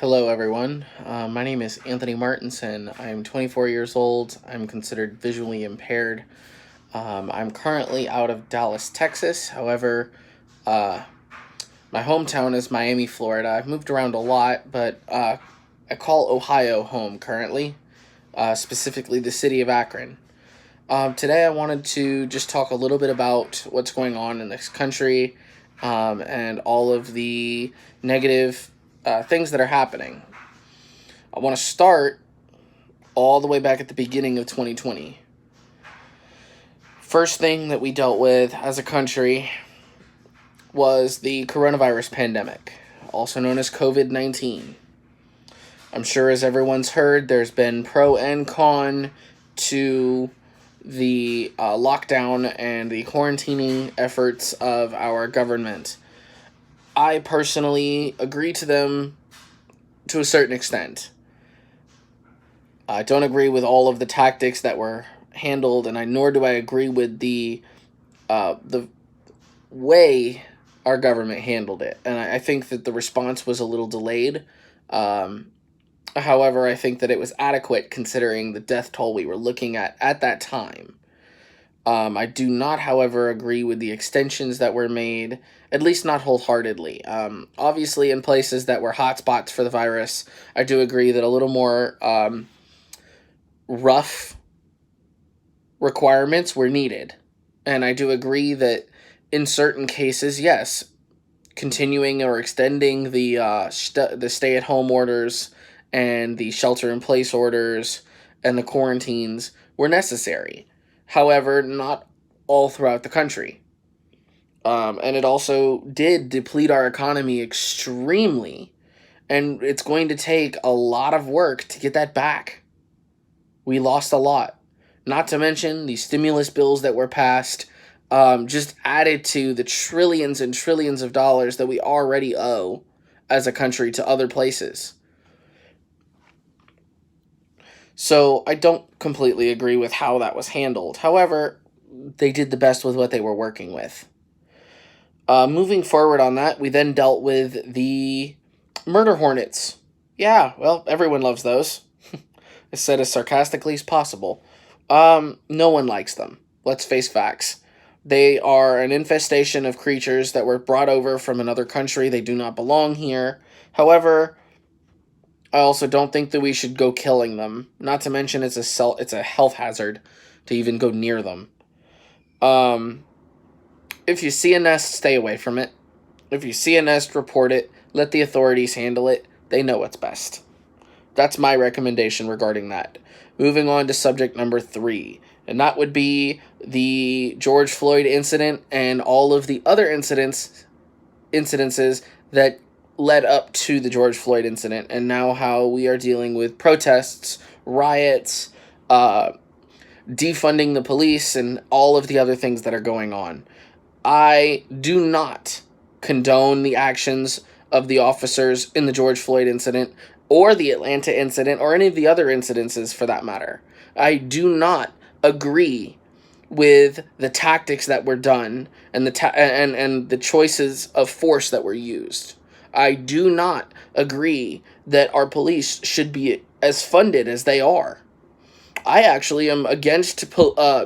Hello, everyone. My name is Anthony Martinson. I'm 24 years old. I'm considered visually impaired. I'm currently out of Dallas, Texas. However, uh, my hometown is Miami, Florida. I've moved around a lot, but I call Ohio home currently, specifically the city of Akron. Today, I wanted to just talk a little bit about what's going on in this country and all of the negative things that are happening. I want to start all the way back at the beginning of 2020. First thing that we dealt with as a country was the coronavirus pandemic, also known as COVID-19. I'm sure, as everyone's heard, there's been pro and con to the lockdown and the quarantining efforts of our government. I personally agree to them to a certain extent. I don't agree with all of the tactics that were handled, and nor do I agree with the way our government handled it. And I think that the response was a little delayed. However, I think that it was adequate considering the death toll we were looking at that time. I do not, however, agree with the extensions that were made, at least not wholeheartedly. Obviously, in places that were hotspots for the virus, I do agree that a little more rough requirements were needed. And I do agree that in certain cases, yes, continuing or extending the stay-at-home orders and the shelter-in-place orders and the quarantines were necessary. However, not all throughout the country. And it also did deplete our economy extremely, and it's going to take a lot of work to get that back. We lost a lot. Not to mention the stimulus bills that were passed just added to the trillions and trillions of dollars that we already owe as a country to other places. So I don't completely agree with how that was handled. However, they did the best with what they were working with. Moving forward on that, we then dealt with the murder hornets. Yeah, well, everyone loves those. I said as sarcastically as possible. No one likes them. Let's face facts. They are an infestation of creatures that were brought over from another country. They do not belong here. However, I also don't think that we should go killing them. Not to mention it's a health hazard to even go near them. If you see a nest, stay away from it. If you see a nest, report it. Let the authorities handle it. They know what's best. That's my recommendation regarding that. Moving on to subject number 3, and that would be the George Floyd incident and all of the other incidences that led up to the George Floyd incident, and now how we are dealing with protests, riots, defunding the police, and all of the other things that are going on. I do not condone the actions of the officers in the George Floyd incident or the Atlanta incident or any of the other incidences for that matter. I do not agree with the tactics that were done and and the choices of force that were used. I do not agree that our police should be as funded as they are. I actually am against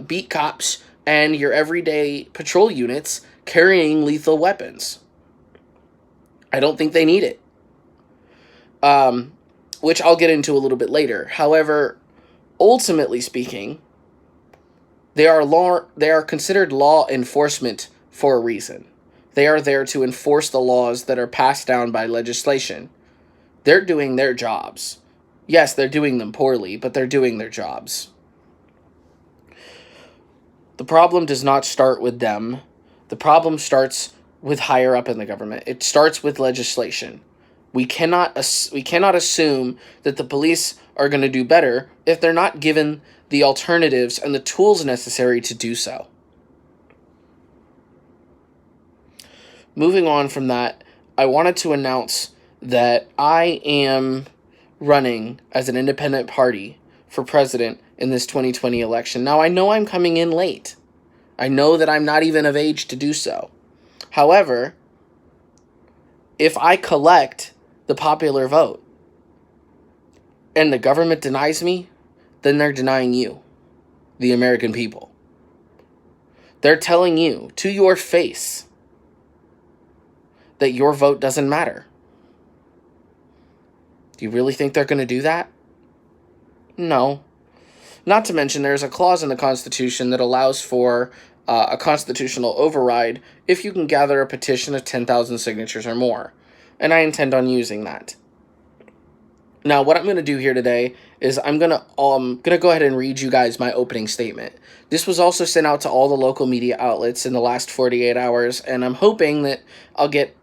beat cops and your everyday patrol units carrying lethal weapons. I don't think they need it. Which I'll get into a little bit later. However, ultimately speaking, they are considered law enforcement for a reason. They are there to enforce the laws that are passed down by legislation. They're doing their jobs. Yes, they're doing them poorly, but they're doing their jobs. The problem does not start with them. The problem starts with higher up in the government. It starts with legislation. We cannot assume that the police are going to do better if they're not given the alternatives and the tools necessary to do so. Moving on from that, I wanted to announce that I am running as an independent party for president in this 2020 election. Now, I know I'm coming in late. I know that I'm not even of age to do so. However, if I collect the popular vote, and the government denies me, then they're denying you, the American people. They're telling you to your face that your vote doesn't matter. Do you really think they're going to do that? No. Not to mention, there's a clause in the Constitution that allows for a constitutional override if you can gather a petition of 10,000 signatures or more. And I intend on using that. Now, what I'm going to do here today is I'm going to go ahead and read you guys my opening statement. This was also sent out to all the local media outlets in the last 48 hours, and I'm hoping that I'll get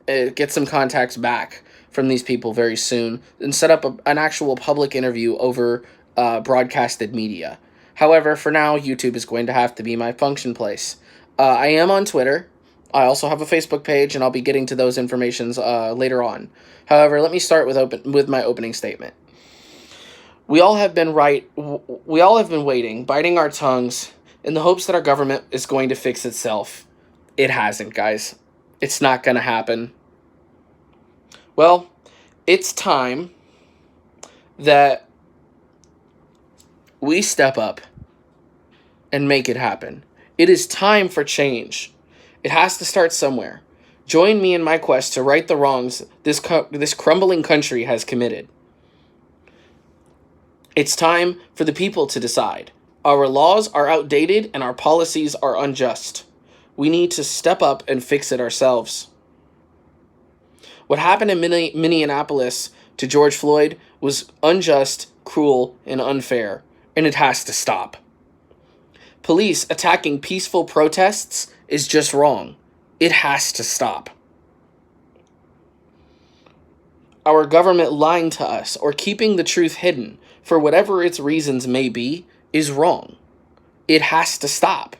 some contacts back from these people very soon and set up an actual public interview over broadcasted media. However, for now, YouTube is going to have to be my function place. I am on Twitter. I also have a Facebook page, and I'll be getting to those informations later on. However, let me start with my opening statement. We all have been waiting, biting our tongues, in the hopes that our government is going to fix itself. It hasn't, guys. It's not going to happen. Well, it's time that we step up and make it happen. It is time for change. It has to start somewhere. Join me in my quest to right the wrongs this crumbling country has committed. It's time for the people to decide. Our laws are outdated and our policies are unjust. We need to step up and fix it ourselves. What happened in Minneapolis to George Floyd was unjust, cruel, and unfair, and it has to stop. Police attacking peaceful protests is just wrong. It has to stop. Our government lying to us or keeping the truth hidden, for whatever its reasons may be, is wrong. It has to stop.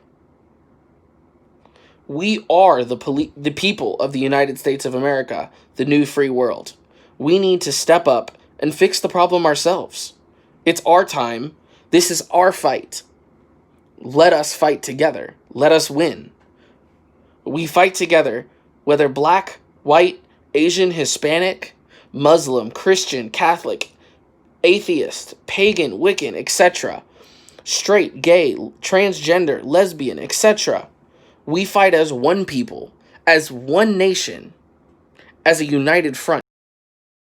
We are the people of the United States of America, the new free world. We need to step up and fix the problem ourselves. It's our time. This is our fight. Let us fight together. Let us win. We fight together, whether black, white, Asian, Hispanic, Muslim, Christian, Catholic, atheist, pagan, Wiccan, etc., straight, gay, transgender, lesbian, etc. We fight as one people, as one nation, as a united front.